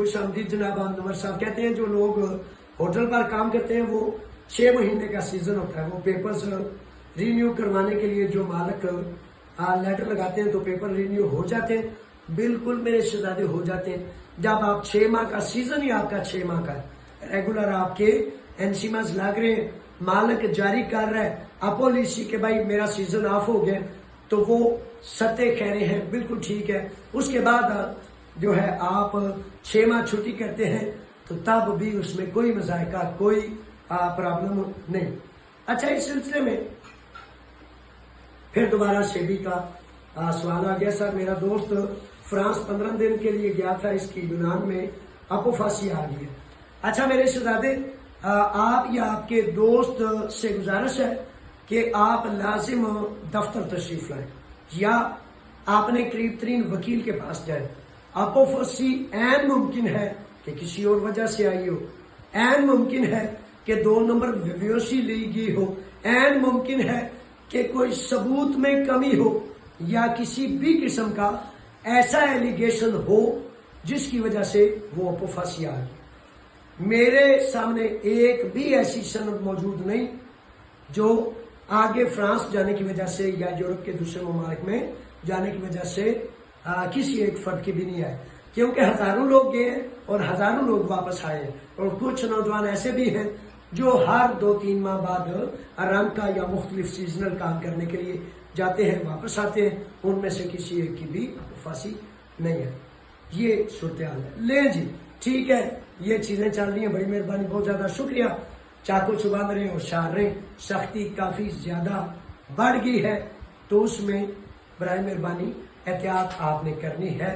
खुश आमदीद जनाब अनवर साहब। कहते हैं जो लोग होटल पर काम करते हैं वो 6 महीने का सीजन होता है, वो पेपर्स रिन्यू करवाने के लिए जो मालिक लेटर लगाते हैं तो पेपर रिन्यू हो जाते हैं। बिल्कुल मेरे शहजादे हो जाते हैं। जब आप 6 माह का सीजन ही आपका 6 माह का रेगुलर आपके एनसीमास लग रहे हैं, मालिक जारी कर रहा है अपॉलिसी के भाई मेरा सीजन ऑफ हो गया, तो वो सत्य खैरे हैं, बिल्कुल ठीक है। उसके बाद जो है आप 6 माह छुट्टी करते हैं तो तब भी उसमें कोई मजायका कोई प्रॉब्लम नहीं। अच्छा, इस सिलसिले में फिर दोबारा सेबी का सवाल आ गया। सर मेरा दोस्त फ्रांस 15 दिन के लिए गया था, इसकी यूनान में अपोफासी आ गई है। अच्छा मेरे शहजादे, आप या आपके दोस्त से गुजारिश है कि आप लाजिम दफ्तर तशरीफ लाएं या आपने करीब तरीन वकील के पास जाए। अपोफासी ऐन मुमकिन है कि किसी और वजह से आई हो, ऐन मुमकिन है कि 2 नंबर बेहोशी ली गई हो, ऐन मुमकिन है कि कोई सबूत में कमी हो या किसी भी किस्म का ऐसा एलिगेशन हो जिसकी वजह से वो अपोफासी आ गई। मेरे सामने एक भी ऐसी सनद मौजूद नहीं जो आगे फ्रांस जाने की वजह से या यूरोप के दूसरे ममालिक में जाने की वजह से किसी एक फर्द की भी नहीं आए, क्योंकि हजारों लोग गए और हजारों लोग वापस आए हैं। और कुछ नौजवान ऐसे भी हैं जो हर 2-3 माह बाद आराम का या मुख्तलिफ सीजनल काम करने के लिए जाते हैं, वापस आते हैं। उनमें से किसी एक की भी अपोफासी नहीं है। ये सूरत हाल है। ले जी, ठीक है, ये चीजें चल रही हैं। बड़ी मेहरबानी, बहुत ज्यादा शुक्रिया। चाकू चुबान रहे और शार रहे, सख्ती काफी ज्यादा बढ़ गई है तो उसमें बराए मेहरबानी एहतियात आपने करनी है।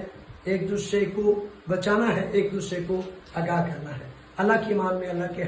एक दूसरे को बचाना है, एक दूसरे को आगाह करना है। अल्लाह की ईमान में अल्लाह के